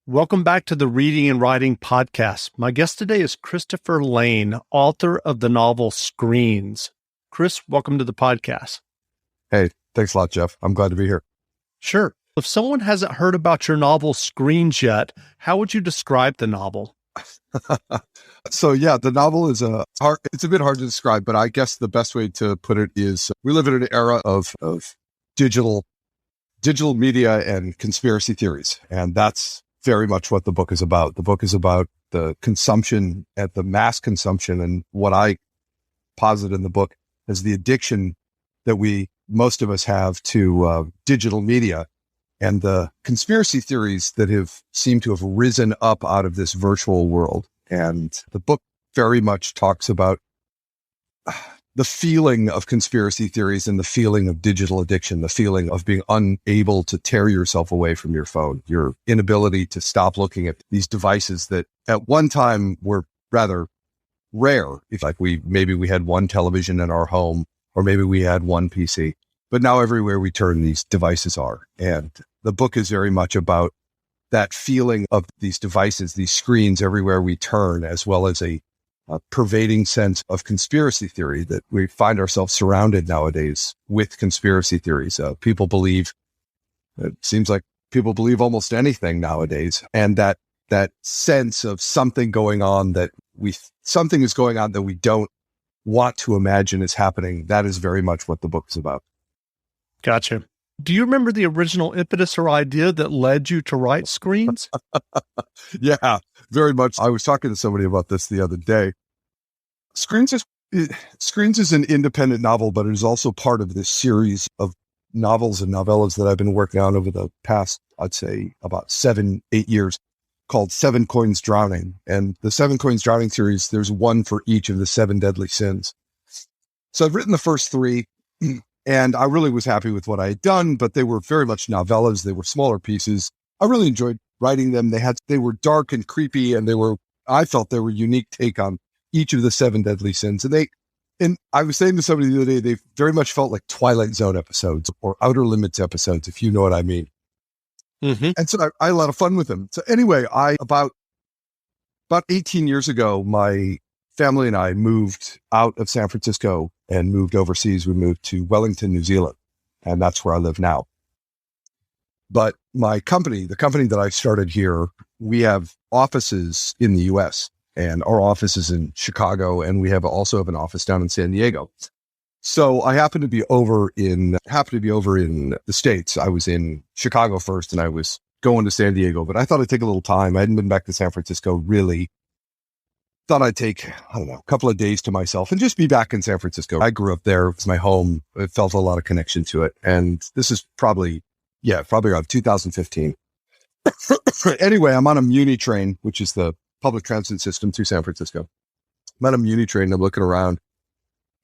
Welcome back to the Reading and Writing Podcast. My guest today is Christopher Laine, author of the novel Screens. Chris, welcome to the podcast. Hey, thanks a lot, Jeff. I'm glad to be here. Sure. If someone hasn't heard about your novel Screens yet, how would you describe the novel? So the novel is it's a bit hard to describe, but I guess the best way to put it is we live in an era of digital media and conspiracy theories. And that's very much what the book is about. The book is about the consumption at the mass consumption, and what I posit in the book is the addiction that most of us have to digital media and the conspiracy theories that have seemed to have risen up out of this virtual world. And the book very much talks about the feeling of conspiracy theories and the feeling of digital addiction, the feeling of being unable to tear yourself away from your phone, your inability to stop looking at these devices that at one time were rather rare. If maybe we had one television in our home, or maybe we had one PC, but now everywhere we turn, these devices are. And the book is very much about that feeling of these devices, these screens everywhere we turn, as well as a pervading sense of conspiracy theory that we find ourselves surrounded nowadays with conspiracy theories. It seems like people believe almost anything nowadays. And that sense of something going on something is going on that we don't want to imagine is happening. That is very much what the book is about. Gotcha. Do you remember the original impetus or idea that led you to write Screens? Yeah, very much. I was talking to somebody about this the other day. Screens is an independent novel, but it is also part of this series of novels and novellas that I've been working on over the past, I'd say, about 7-8 years, called Seven Coins Drowning. And the Seven Coins Drowning series, there's one for each of the 7 deadly sins. So I've written the first 3. And I really was happy with what I had done, but they were very much novellas. They were smaller pieces. I really enjoyed writing them. They were dark and creepy, and I felt they were a unique take on each of the 7 deadly sins. And I was saying to somebody the other day, they very much felt like Twilight Zone episodes or Outer Limits episodes, if you know what I mean. Mm-hmm. And so I had a lot of fun with them. So anyway, about 18 years ago, my family and I moved out of San Francisco and moved overseas. We moved to Wellington, New Zealand, and that's where I live now. But my company, the company that I started here, we have offices in the US, and our office is in Chicago, and we also have an office down in San Diego. So I happened to be over in the States. I was in Chicago first, and I was going to San Diego, but I thought I'd take a little time. I hadn't been back to San Francisco really. Thought I'd take, a couple of days to myself and just be back in San Francisco. I grew up there. It's my home. It felt a lot of connection to it. And this is probably around 2015. Anyway, I'm on a Muni train, which is the public transit system to San Francisco. I'm on a Muni train. I'm looking around,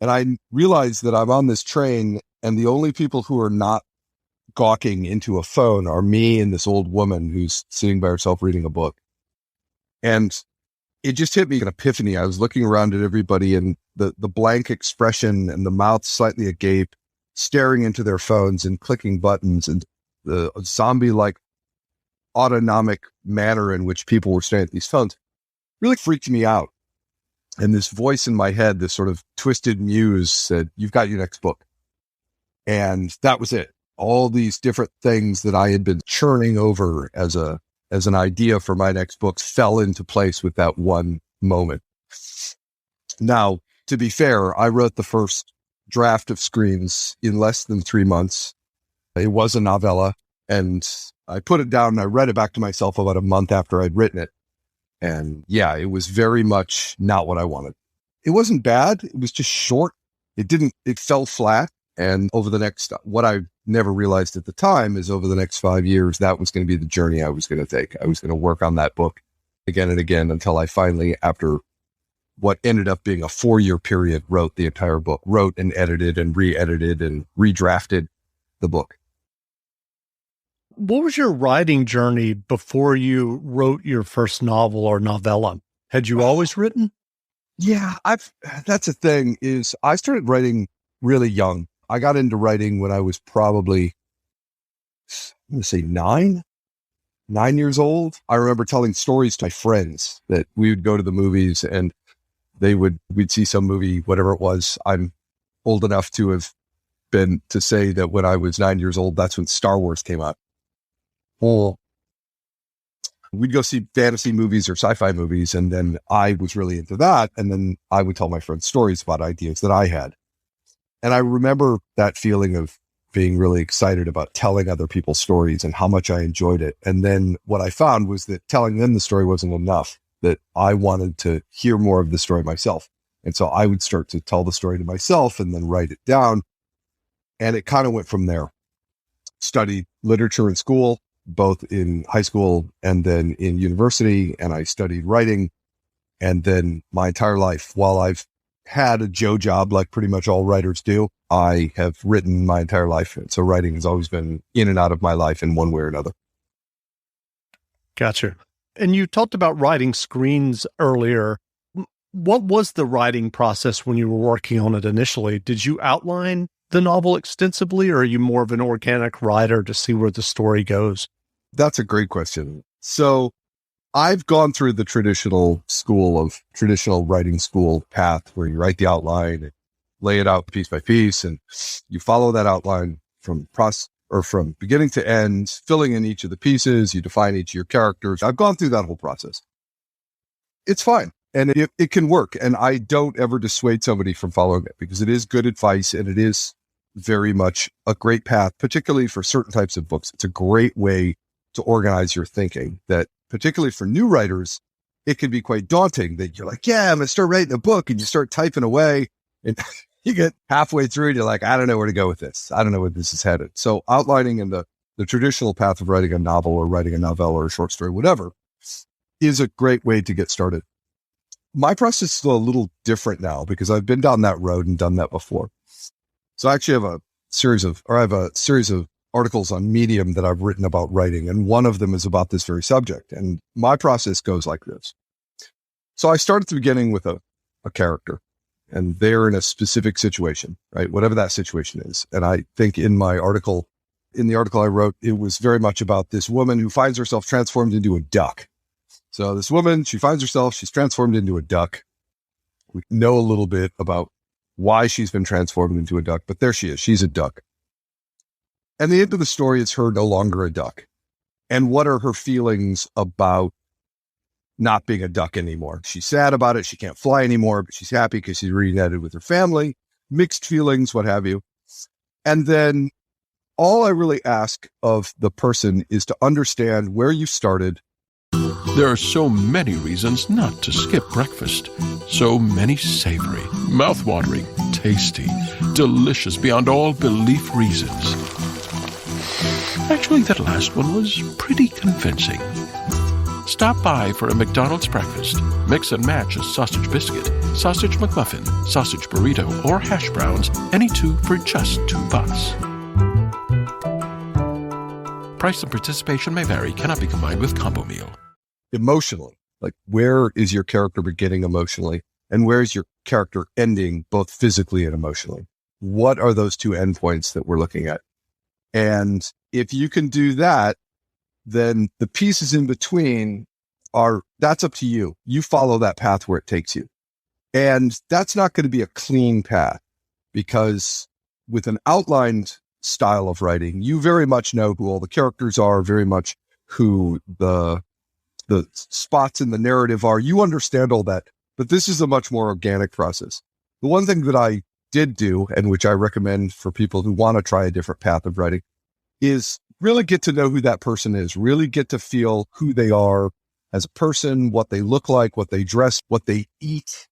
and I realize that I'm on this train, and the only people who are not gawking into a phone are me and this old woman who's sitting by herself reading a book. And it just hit me an epiphany. I was looking around at everybody, and the blank expression and the mouth slightly agape, staring into their phones and clicking buttons, and the zombie-like autonomic manner in which people were staring at these phones really freaked me out. And this voice in my head, this sort of twisted muse, said, "You've got your next book." And that was it. All these different things that I had been churning over as an idea for my next book fell into place with that one moment. Now, to be fair, I wrote the first draft of Screens in less than 3 months. It was a novella, and I put it down and I read it back to myself about a month after I'd written it. And it was very much not what I wanted. It wasn't bad. It was just short. It fell flat. And what I never realized at the time is over the next 5 years, that was going to be the journey I was going to take. I was going to work on that book again and again until I finally, after what ended up being a 4-year period, wrote the entire book, wrote and edited and re-edited and redrafted the book. What was your writing journey before you wrote your first novel or novella? Had you always written? Yeah, that's the thing is I started writing really young. I got into writing when I was probably, I'm going to say 9. 9 years old, I remember telling stories to my friends that we would go to the movies and we'd see some movie, whatever it was. I'm old enough to have been to say that when I was 9 years old, that's when Star Wars came out. Well, we'd go see fantasy movies or sci-fi movies, and then I was really into that. And then I would tell my friends stories about ideas that I had. And I remember that feeling of being really excited about telling other people's stories and how much I enjoyed it. And then what I found was that telling them the story wasn't enough, that I wanted to hear more of the story myself. And so I would start to tell the story to myself and then write it down. And it kind of went from there. Studied literature in school, both in high school and then in university. And I studied writing. And then my entire life, while I've had a Joe job like pretty much all writers do, I have written my entire life. And so writing has always been in and out of my life in one way or another. Gotcha. And you talked about writing screens earlier. What was the writing process when you were working on it initially? Did you outline the novel extensively, or are you more of an organic writer to see where the story goes? That's a great question. So I've gone through the traditional writing school path where you write the outline and lay it out piece by piece, and you follow that outline from beginning to end, filling in each of the pieces. You define each of your characters. I've gone through that whole process. It's fine. And it can work. And I don't ever dissuade somebody from following it because it is good advice and it is very much a great path, particularly for certain types of books. It's a great way to organize your thinking that, particularly for new writers, it can be quite daunting that you're like, yeah, I'm going to start writing a book, and you start typing away and you get halfway through and you're like, I don't know where to go with this. I don't know where this is headed. So outlining in the traditional path of writing a novel or writing a novella or a short story, whatever, is a great way to get started. My process is a little different now because I've been down that road and done that before. So I actually have a series of articles on Medium that I've written about writing, and one of them is about this very subject. And my process goes like this. So I start at the beginning with a character, and they're in a specific situation, right? Whatever that situation is. And I think in the article I wrote, it was very much about this woman who finds herself transformed into a duck. So this woman, she's transformed into a duck. We know a little bit about why she's been transformed into a duck, but there she is. She's a duck. And the end of the story is her no longer a duck. And what are her feelings about not being a duck anymore? She's sad about it. She can't fly anymore, but she's happy because she's reunited with her family, mixed feelings, what have you. And then all I really ask of the person is to understand where you started. There are so many reasons not to skip breakfast. So many savory, mouth-watering, tasty, delicious beyond all belief reasons. Actually, that last one was pretty convincing. Stop by for a McDonald's breakfast. Mix and match a sausage biscuit, sausage McMuffin, sausage burrito, or hash browns, any two for just $2. Price and participation may vary, cannot be combined with combo meal. Emotionally, like where is your character beginning emotionally and where is your character ending both physically and emotionally? What are those two endpoints that we're looking at? And if you can do that, then the pieces in between that's up to you. You follow that path where it takes you. And that's not going to be a clean path because with an outlined style of writing, you very much know who all the characters are, very much who the spots in the narrative are. You understand all that, but this is a much more organic process. The one thing that I did do, and which I recommend for people who want to try a different path of writing, is really get to know who that person is, really get to feel who they are as a person, what they look like, what they dress, what they eat,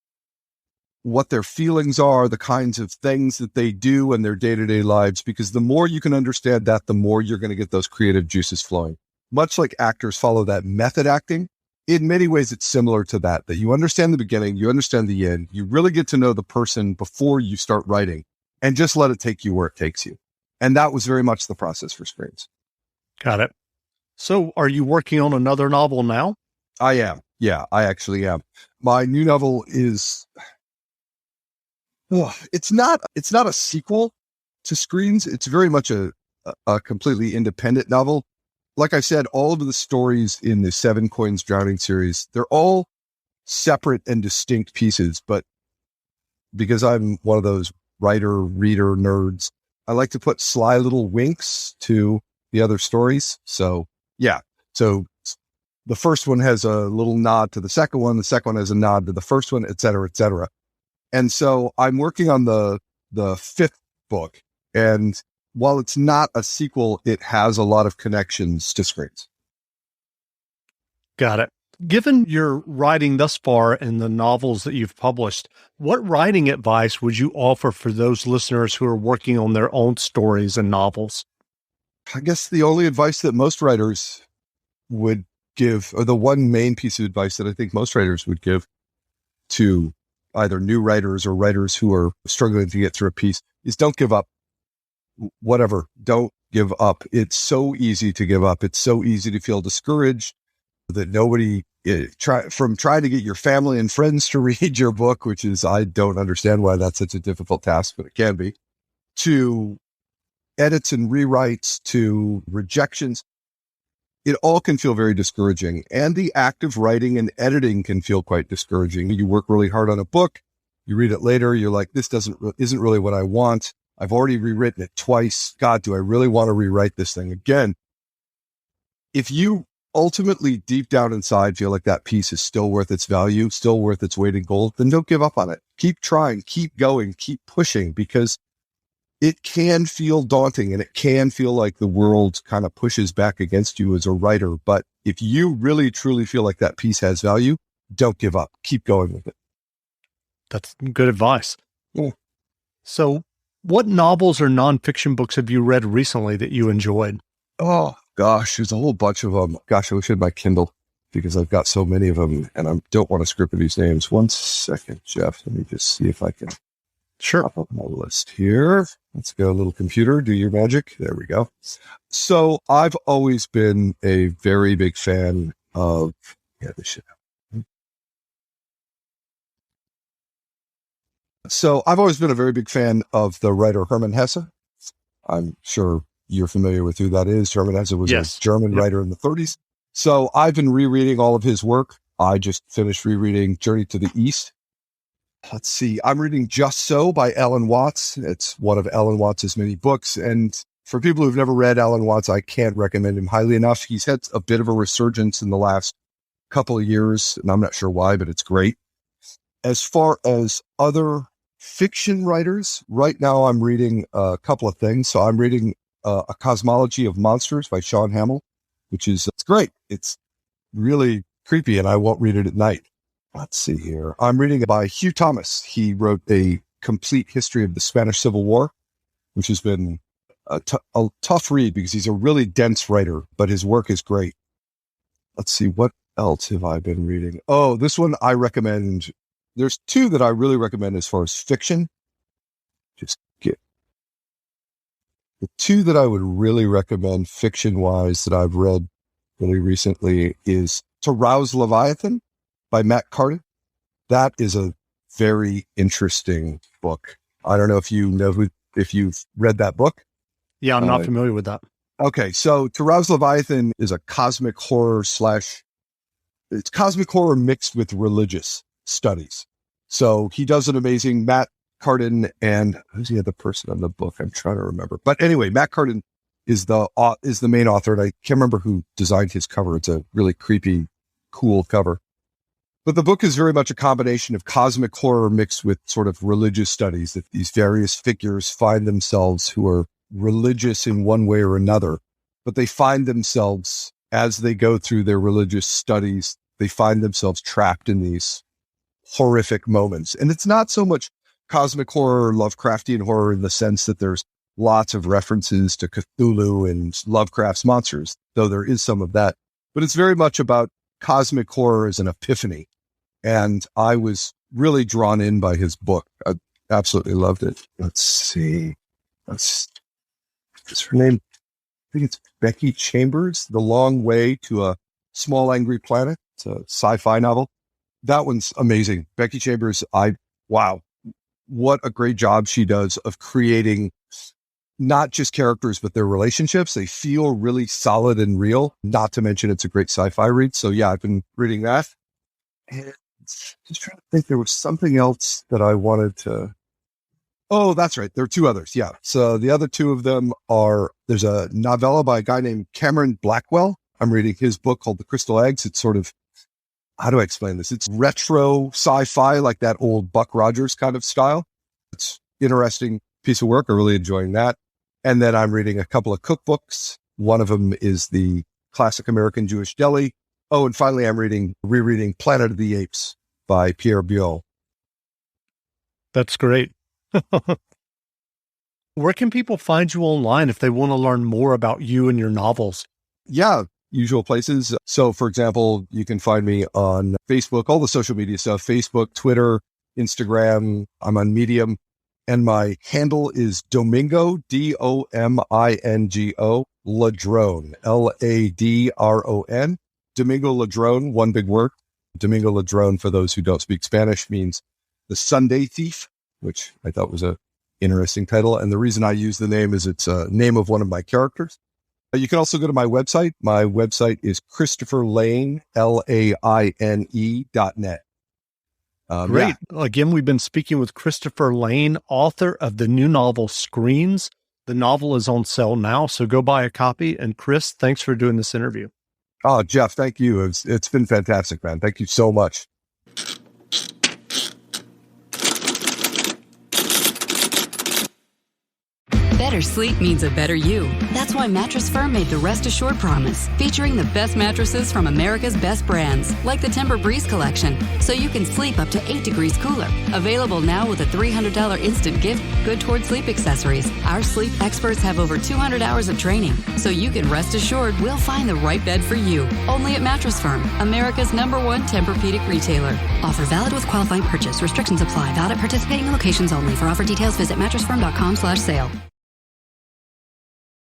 what their feelings are, the kinds of things that they do in their day-to-day lives, because the more you can understand that, the more you're going to get those creative juices flowing. Much like actors follow that method acting, in many ways it's similar to that you understand the beginning, you understand the end, you really get to know the person before you start writing, and just let it take you where it takes you. And that was very much the process for Screens. Got it. So are you working on another novel now? I am. Yeah, I actually am. My new novel is... it's not a sequel to Screens. It's very much a completely independent novel. like I said, all of the stories in the Seven Coins Drowning series, they're all separate and distinct pieces. But because I'm one of those writer, reader nerds, I like to put sly little winks to the other stories. So yeah. So the first one has a little nod to the second one has a nod to the first one, et cetera, et cetera. And so I'm working on the fifth book. And while it's not a sequel, it has a lot of connections to Screens. Got it. Given your writing thus far and the novels that you've published, what writing advice would you offer for those listeners who are working on their own stories and novels? I guess the only advice that most writers would give, or the one main piece of advice that I think most writers would give to either new writers or writers who are struggling to get through a piece, is don't give up. Whatever, don't give up. It's so easy to give up. It's so easy to feel discouraged that nobody trying to get your family and friends to read your book, which is, I don't understand why that's such a difficult task, but it can be, to edits and rewrites, to rejections. It all can feel very discouraging. And the act of writing and editing can feel quite discouraging. You work really hard on a book, you read it later, you're like, this isn't really what I want. I've already rewritten it twice. God, do I really want to rewrite this thing again? If you ultimately deep down inside feel like that piece is still worth its value, still worth its weight in gold, then don't give up on it. Keep trying, keep going, keep pushing, because it can feel daunting and it can feel like the world kind of pushes back against you as a writer. But if you really, truly feel like that piece has value, don't give up. Keep going with it. That's good advice. Yeah. So what novels or nonfiction books have you read recently that you enjoyed? Oh, gosh, there's a whole bunch of them. Gosh, I wish I had my Kindle because I've got so many of them and I don't want to script these names. One second, Jeff. Let me just see if I can pop up my list here. Let's go, little computer, do your magic. There we go. So I've always been a very big fan of, this should happen. So I've always been a very big fan of the writer Hermann Hesse. I'm sure you're familiar with who that is. Hermann Hesse was a German writer in the 30s. So I've been rereading all of his work. I just finished rereading Journey to the East. Let's see. I'm reading Just So by Alan Watts. It's one of Alan Watts' many books. And for people who've never read Alan Watts, I can't recommend him highly enough. He's had a bit of a resurgence in the last couple of years, and I'm not sure why, but it's great. As far as other fiction writers, right now I'm reading a couple of things. So I'm reading A Cosmology of Monsters by Sean Hamill, it's great. It's really creepy, and I won't read it at night. Let's see here. I'm reading by Hugh Thomas. He wrote a complete history of the Spanish Civil War, which has been a tough read because he's a really dense writer, but his work is great. Let's see. What else have I been reading? Oh, this one I recommend. There's two that I really recommend as far as fiction. The two that I would really recommend fiction-wise that I've read really recently is To Rouse Leviathan by Matt Carden. That is a very interesting book. I don't know if if you've read that book. Yeah, I'm not familiar with that. Okay, so To Rouse Leviathan is a cosmic horror it's cosmic horror mixed with religious studies. So he does an amazing, Matt Carden, and who's the other person on the book? I'm trying to remember. But anyway, Matt Carden is the main author, and I can't remember who designed his cover. It's a really creepy, cool cover. But the book is very much a combination of cosmic horror mixed with sort of religious studies, that these various figures find themselves who are religious in one way or another, but they find themselves, as they go through their religious studies, they find themselves trapped in these horrific moments. And it's not so much cosmic horror, Lovecraftian horror in the sense that there's lots of references to Cthulhu and Lovecraft's monsters, though there is some of that. But it's very much about cosmic horror as an epiphany. And I was really drawn in by his book. I absolutely loved it. Let's see. What's her name? I think it's Becky Chambers, The Long Way to a Small Angry Planet. It's a sci-fi novel. That one's amazing. Becky Chambers, wow, what a great job she does of creating not just characters, but their relationships. They feel really solid and real, not to mention it's a great sci-fi read. So yeah, I've been reading that. And just trying to think, there was something else that I wanted to... Oh, that's right. There are two others. Yeah. So the other two of them are, there's a novella by a guy named Cameron Blackwell. I'm reading his book called The Crystal Eggs. It's sort of, how do I explain this? It's retro sci-fi, like that old Buck Rogers kind of style. It's interesting piece of work. I'm really enjoying that. And then I'm reading a couple of cookbooks. One of them is the Classic American Jewish Deli. Oh, and finally I'm rereading Planet of the Apes by Pierre Buell. That's great. Where can people find you online if they want to learn more about you and your novels? Yeah, usual places. So, for example, you can find me on Facebook, all the social media stuff, Facebook, Twitter, Instagram. I'm on Medium. And my handle is Domingo, Domingo, Ladrone, Ladron. Domingo Ladrone, one big word. Domingo Ladrone, for those who don't speak Spanish, means the Sunday thief, which I thought was a interesting title. And the reason I use the name is it's a name of one of my characters. You can also go to my website. My website is ChristopherLaine, LAINE.net. Great. Yeah. Again, we've been speaking with Christopher Laine, author of the new novel Screens. The novel is on sale now, so go buy a copy. And Chris, thanks for doing this interview. Oh, Jeff, thank you. It's been fantastic, man. Thank you so much. Better sleep means a better you. That's why Mattress Firm made the Rest Assured Promise, featuring the best mattresses from America's best brands, like the Timber Breeze collection, so you can sleep up to 8 degrees cooler. Available now with a $300 instant gift, good towards sleep accessories. Our sleep experts have over 200 hours of training, so you can rest assured we'll find the right bed for you. Only at Mattress Firm, America's #1 Tempur-Pedic retailer. Offer valid with qualifying purchase. Restrictions apply. Valid at participating locations only. For offer details, visit mattressfirm.com/sale.